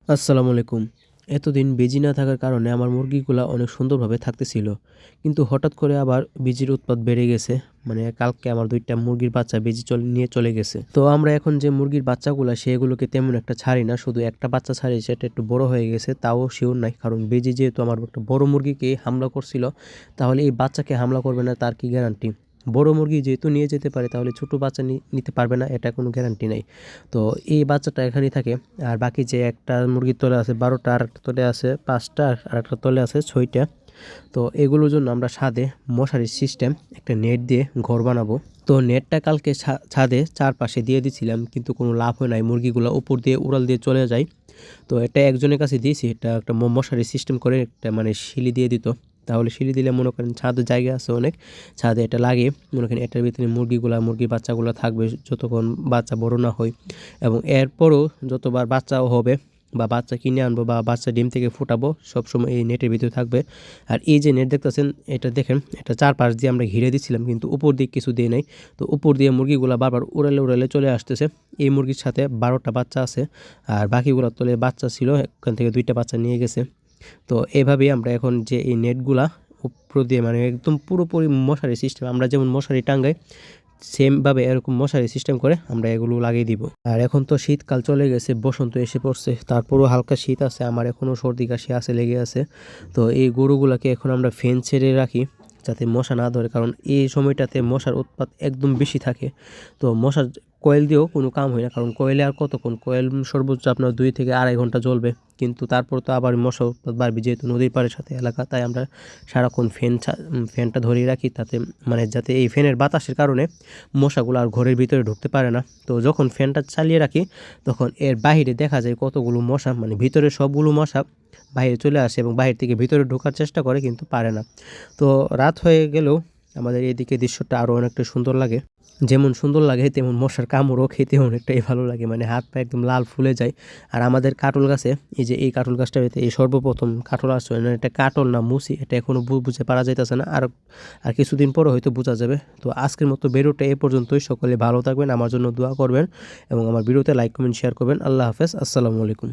আসসালামু আলাইকুম। এতদিন বেজি না থাকার কারণে আমার মুরগিগুলা অনেক সুন্দরভাবে থাকতেছিল। কিন্তু হঠাৎ করে আবার বেজির উৎপাত বেড়ে গেছে। মানে কালকে আমার ২ টা মুরগির বাচ্চা বেজি নিয়ে চলে গেছে। তো আমরা এখন যে মুরগির বাচ্চাগুলা সেগুলোকে তেমন একটা ছাড়ি না। শুধু একটা বাচ্চা ছাড়ি, সেটা একটু বড় হয়ে গেছে, তাও সিউর নাই। কারণ বেজি যেহেতু আমার একটা বড় মুরগিকে হামলা করছিল, তাহলে এই বাচ্চাকে হামলা করবে না তার কি গ্যারান্টি? বড় মুরগি যেহেতু নিয়ে যেতে পারে, তাহলে ছোট বাচ্চা নিতে পারবে না, এটা কোনো গ্যারান্টি নাই। তো এই বাচ্চাটা এখানেই থাকে। আর বাকি যে একটা মুরগির তলে আছে ১২টা, আরেকটা তলে আছে ৫টা, আর একটা তলে আছে ৬টা। তো এগুলোর জন্য আমরা ছাদে মশারির সিস্টেম একটা নেট দিয়ে ঘর বানাবো। তো নেটটা কালকে ছাদে চারপাশে দিয়ে দিছিলাম, কিন্তু কোনো লাভ হয় নাই। মুরগিগুলো উপর দিয়ে উড়াল দিয়ে চলে যায়। তো এটা একজনের কাছে দিয়েছি, এটা একটা মশারি সিস্টেম করে একটা মানে সিঁড়ি দিয়ে দিত। তাহলে সিঁড়ি দিলে মনে করেন ছাদে জায়গা আছে অনেক, ছাদে এটা লাগিয়ে মনে করেন এটার ভিতরে মুরগির বাচ্চাগুলো থাকবে যতক্ষণ বাচ্চা বড় না হয়। এবং এরপরও যতবার বাচ্চাও হবে বা বাচ্চা কিনে আনবো বা বাচ্চা ডিম থেকে ফুটাবো, সবসময় এই নেটের ভিতরে থাকবে। আর এই যে নেট দেখতেছেন, এটা দেখেন, এটা চারপাশ দিয়ে আমরা ঘিরে দিচ্ছিলাম, কিন্তু উপর দিয়ে কিছু দিয়ে নাই। তো উপর দিয়ে মুরগিগুলো বারবার উড়ালে উড়ালে চলে আসতেছে। এই মুরগির সাথে ১২টা বাচ্চা আছে, আর বাকিগুলোর তলে বাচ্চা ছিল, এখান থেকে ২টা বাচ্চা নিয়ে গেছে। তো এভাবেই আমরা এখন যে এই নেটগুলা উপর দিয়ে মানে একদম পুরোপুরি মশারি সিস্টেম, আমরা যেমন মশারি টাঙ্গাই সেমভাবে এরকম মশারি সিস্টেম করে আমরা এগুলো লাগিয়ে দিব। আর এখন তো শীতকাল চলে গেছে, বসন্ত এসে পড়ছে, তারপরও হালকা শীত আছে, আমার এখনও সর্দি কাশি আছে, লেগে আছে। তো এই গরুগুলাকে এখন আমরা ফ্যান ছেড়ে রাখি যাতে মশা না ধরে, কারণ এই সময়টাতে মশার উৎপাত একদম বেশি থাকে। তো মশার কয়েল দিয়েও কোনো কাম হয় না, কারণ কয়েলে আর কতক্ষণ, কয়েল সর্বোচ্চ আপনার ২ থেকে ২.৫ ঘন্টা জ্বলবে। কিন্তু তারপর তো আবার মশা উৎপাত বাড়বে, যেহেতু নদীর পাড়ের সাথে এলাকা, তাই আমরা সারাক্ষণ ফ্যানটা ধরিয়ে রাখি, তাতে মানে যাতে এই ফ্যানের বাতাসের কারণে মশাগুলো আর ঘরের ভিতরে ঢুকতে পারে না। তো যখন ফ্যানটা চালিয়ে রাখি, তখন এর বাহিরে দেখা যায় কতগুলো মশা, মানে ভিতরে সবগুলো মশা বাইরে চলে আসে এবং বাহির থেকে ভিতরে ঢোকার চেষ্টা করে, কিন্তু পারে না। তো রাত হয়ে গেলেও আমাদের এদিকে দৃশ্যটা আরও অনেকটা সুন্দর লাগে। যেমন সুন্দর লাগে, তেমন মশার কামড়ও খেতে অনেকটাই ভালো লাগে, মানে হাত পা একদম লাল ফুলে যায়। আর আমাদের কাঁঠাল গাছে, এই যে এই কাঁঠাল গাছটাতে এই সর্বপ্রথম কাঁঠাল আসছে, মানে এটা কাঁঠাল না মুসি, এটা এখনও বুঝে পারা যাইতেছে না। আর কিছুদিন পরে হয়তো বোঝা যাবে। তো আজকের মতো ভিডিওটা এ পর্যন্তই। সকলে ভালো থাকবেন, আমার জন্য দোয়া করবেন এবং আমার ভিডিওতে লাইক কমেন্ট শেয়ার করবেন। আল্লাহ হাফেজ, আসসালামু আলাইকুম।